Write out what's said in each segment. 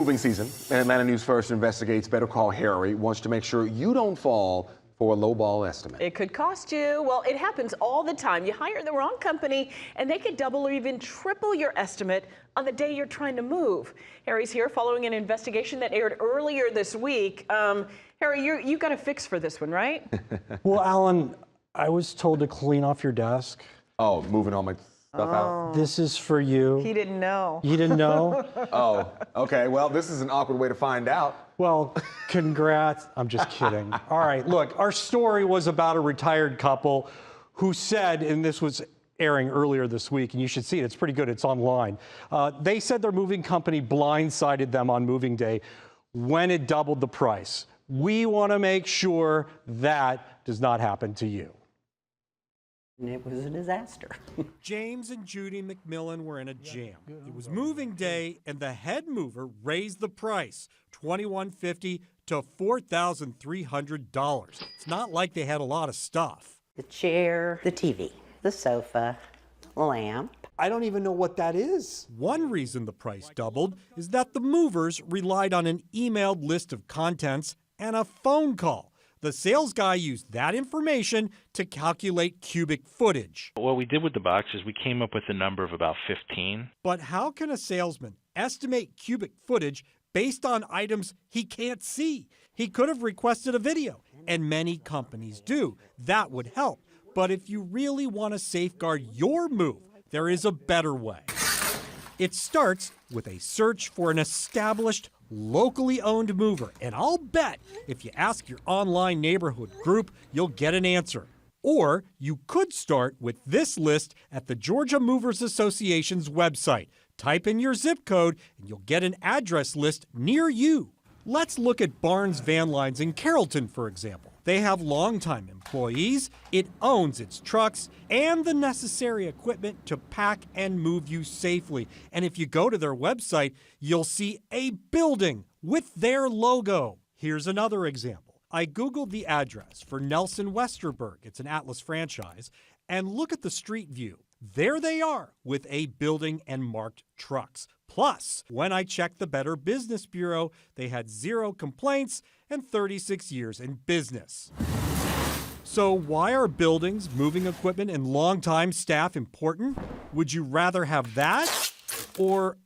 Moving season, and Atlanta News First investigates Better Call Harry wants to make sure you don't fall for a lowball estimate. It could cost you. Well, it happens all the time. You hire the wrong company and they could double or even triple your estimate on the day you're trying to move. Harry's here following an investigation that aired earlier this week. Harry, you got a fix for this one, right? Well, Alan, I was told to clean off your desk. Oh, moving all my stuff out? This is for you. He didn't know. You didn't know? Oh, okay. Well, this is an awkward way to find out. Well, congrats. I'm just kidding. All right, look, our story was about a retired couple who said, and this was airing earlier this week, and you should see it. It's pretty good. It's online. They said their moving company blindsided them on moving day when it doubled the price. We want to make sure that does not happen to you. And it was a disaster. James and Judy McMillan were in a jam. It was moving day, and the head mover raised the price, $2,150 to $4,300. It's not like they had a lot of stuff. The chair, the TV, the sofa, lamp. I don't even know what that is. One reason the price doubled is that the movers relied on an emailed list of contents and a phone call. The sales guy used that information to calculate cubic footage. What we did with the box is we came up with a number of about 15. But how can a salesman estimate cubic footage based on items he can't see? He could have requested a video, and many companies do. That would help. But if you really want to safeguard your move, there is a better way. It starts with a search for an established, locally owned mover. And I'll bet if you ask your online neighborhood group, you'll get an answer. Or you could start with this list at the Georgia Movers Association's website. Type in your zip code and you'll get an address list near you. Let's look at Barnes Van Lines in Carrollton, for example. They have longtime employees, it owns its trucks, and the necessary equipment to pack and move you safely. And if you go to their website, you'll see a building with their logo. Here's another example. I Googled the address for Nelson Westerberg, it's an Atlas franchise, and look at the street view. There they are with a building and marked trucks. Plus, when I checked the Better Business Bureau, they had 0 complaints and 36 years in business. So why are buildings, moving equipment, and longtime staff important? Would you rather have that or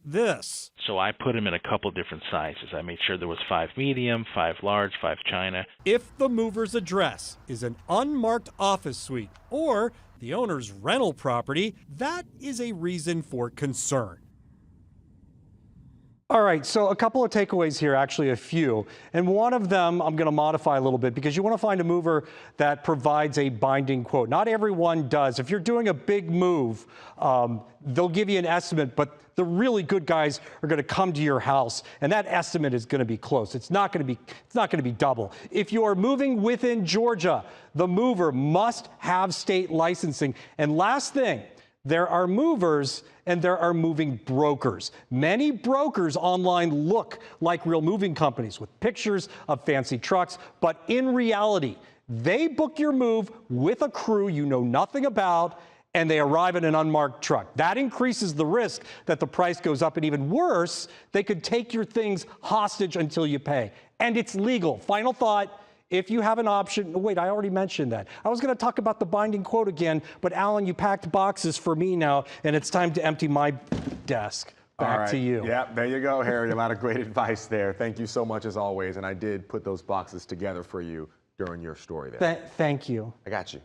this? So I put them in a couple different sizes. I made sure there was 5 medium, 5 large, 5 China. If the mover's address is an unmarked office suite or the owner's rental property, that is a reason for concern. All right, so a couple of takeaways here, actually a few. And one of them I'm going to modify a little bit because you want to find a mover that provides a binding quote. Not everyone does. If you're doing a big move, they'll give you an estimate, but the really good guys are going to come to your house, and that estimate is going to be close. It's not going to be double. If you are moving within Georgia, the mover must have state licensing. And last thing, there are movers and there are moving brokers. Many brokers online look like real moving companies with pictures of fancy trucks, but in reality, they book your move with a crew you know nothing about, and they arrive in an unmarked truck. That increases the risk that the price goes up, and even worse, they could take your things hostage until you pay. And it's legal. Final thought. If you have an option, wait, I already mentioned that. I was going to talk about the binding quote again, but Alan, you packed boxes for me now, and it's time to empty my desk. Back to you. Yeah, there you go, Harry. A lot of great advice there. Thank you so much as always. And I did put those boxes together for you during your story there. Thank you. I got you.